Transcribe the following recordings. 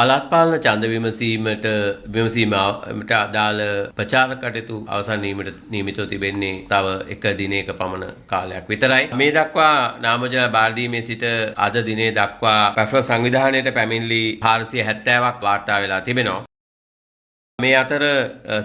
පළාත් පාලන ඡන්ද විමසීමට අදාළ ප්‍රචාර කටයුතු අවසන් වීමට නියමිතව තිබෙන්නේ තව එක දිනයක පමණ කාලයක් විතරයි. මේ දක්වා නාමජන බාර දීමේ සිට අද දිනේ දක්වා පැෆ්‍රා සංවිධානයට පැමිණිලි 470ක් වාර්තා වෙලා තිබෙනවා. මේ අතර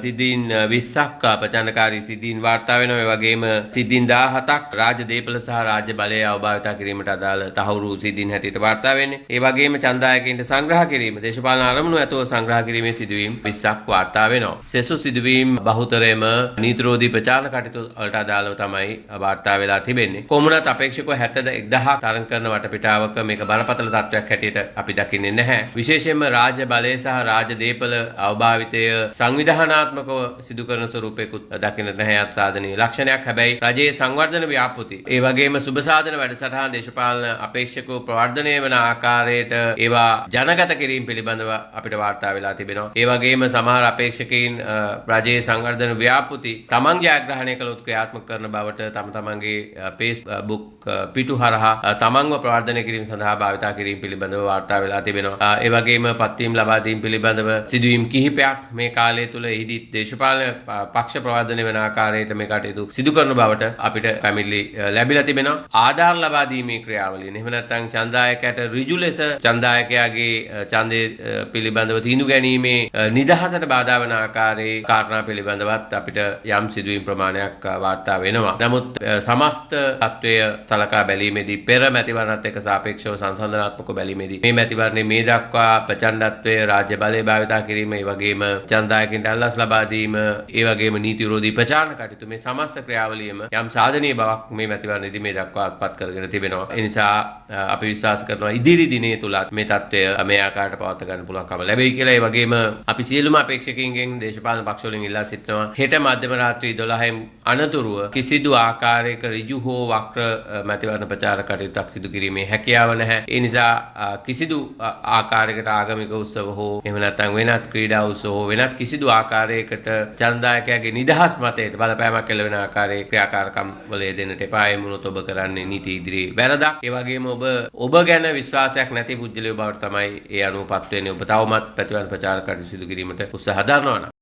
සිද්ධීන් 20ක් ප්‍රචණ්ඩකාරී සිද්ධීන් වාර්තා වෙනවා. ඒ වගේම සිද්ධීන් 17ක් රාජ්‍ය දේපල සහ රාජ්‍ය බලය අවභාවිතා කිරීමට අදාළ තහවුරු සිද්ධීන් හැටියට වාර්තා වෙන්නේ. ඒ වගේම ඡන්දායකයින්ට සංග්‍රහ කිරීම, දේශපාලන අරමුණු ඇතුව සංග්‍රහ කිරීමේ සිදුවීම් 20ක් වාර්තා වෙනවා. සෙසු සිදුවීම් බහුතරයම නීතිරෝධී ප්‍රචාරණ කටයුතු වලට අදාළව තමයි වාර්තා වෙලා තිබෙන්නේ. කොමුණත් අපේක්ෂකව 71,000 තරඟ කරන වටපිටාවක මේක බරපතල තත්ත්වයක් හැටියට අපි දකින්නේ නැහැ. විශේෂයෙන්ම රාජ්‍ය බලය සහ රාජ්‍ය දේපල අවභාවිතය සංවිධානාත්මකව සිදු කරන ස්වරූපයකුත් දකින්නට නැහැ. යත් සාධනීය ලක්ෂණයක්. හැබැයි රජයේ සංවර්ධන ව්‍යාපෘති, ඒ වගේම සුබ සාධන වැඩසටහන්, දේශපාලන අපේක්ෂකව ප්‍රවර්ධනය වන ආකාරයට ඒවා ජනගත කිරීම පිළිබඳව අපිට වාර්තා වෙලා තිබෙනවා. ඒ වගේම සමහර අපේක්ෂකයින් රජයේ සංවර්ධන ව්‍යාපෘති තමන් ජයග්‍රහණය කළොත් ක්‍රියාත්මක කරන බවට තම තමන්ගේ Facebook පිටු හරහා තමන්ව ප්‍රවර්ධනය කිරීම සඳහා භාවිතා කිරීම පිළිබඳව වාර්තා වෙලා තිබෙනවා. ඒ වගේම පත්වීම් ලබා දීම පිළිබඳව සිදුවීම් කිහිපයක් මේ කාලය තුල එහිදී දේශපාලන පක්ෂ ප්‍රවර්ධනය වෙන ආකාරයට මේ කටයුතු සිදු කරන බවට අපිට පැමිණිලි ලැබිලා තිබෙනවා. ආධාර ලබා දීමේ ක්‍රියාවලිය. එහෙම නැත්නම් ඡන්දායකයට ඍජු ලෙස ඡන්දායකයාගේ ඡන්දය පිළිබඳව තීන්දුව ගැනීමේ නිදහසට බාධා වන ආකාරයේ කාරණා පිළිබඳවත් අපිට යම් සිදුවීම් ප්‍රමාණයක් වාර්තා වෙනවා. නමුත් සමස්ත තත්වය සලකා බැලීමේදී පෙර මැතිවරණත් එක්ක සාපේක්ෂව සංසන්දනාත්මකව බැලීමේදී මේ මැතිවරණයේ මේ දක්වා ප්‍රචණ්ඩත්වයේ රාජ්‍ය බලය භාවිතා කිරීම, ඒ වගේම ඡන්දායකින්ට අල්ලස් ලබා දීම, ඒ වගේම නීති විරෝධී ප්‍රචාරණ කටයුතු, මේ සමස්ත ක්‍රියාවලියම යම් සාධනීය බවක් මේ මැතිවරණයේදී මේ දක්වා අත්පත් කරගෙන තිබෙනවා. ඒ නිසා අපි විශ්වාස කරනවා ඉදිරි දිනයේ තුලත් මේ තත්ත්වය මේ ආකාරයට පවත්වා ගන්න පුළුවන්කම ලැබෙයි කියලා. ඒ වගේම අපි සියලුම අපේක්ෂකයින්ගෙන් දේශපාලන පක්ෂ වලින් ඉල්ලා සිටිනවා හෙට මධ්‍යම රාත්‍රී 12න් අනතුරුව කිසිදු ආකාරයක ඍජු හෝ වක්‍ර මැතිවරණ ප්‍රචාර කටයුත්තක් සිදු කිරීමේ හැකියාව නැහැ. ඒ නිසා කිසිදු ආකාරයකට ආගමික උත්සව හෝ එහෙම නැත්නම් වෙනත් ක්‍රීඩා උත්සව හෝ වෙනත් කිසිදු ආකාරයකට ඡන්දායකයාගේ නිදහස් මතයට බලපෑමක් එළවෙන ආකාරයේ ක්‍රියාකාරකම් වල යෙදෙන්නට එපා. ඒ මොනොත් ඔබ කරන්නේ නීති ඉදිරියේ වැරදක්. ඒ වගේම ඔබ ගැන විශ්වාසයක් නැති පුද්ගලයෝ බවට තමයි ඒ අනුවපත් වෙන්නේ. ඔබ තවමත් ප්‍රතිවර්ණ ප්‍රචාර කටයුතු සිදු කිරීමට උත්සාහ දරනවා නම්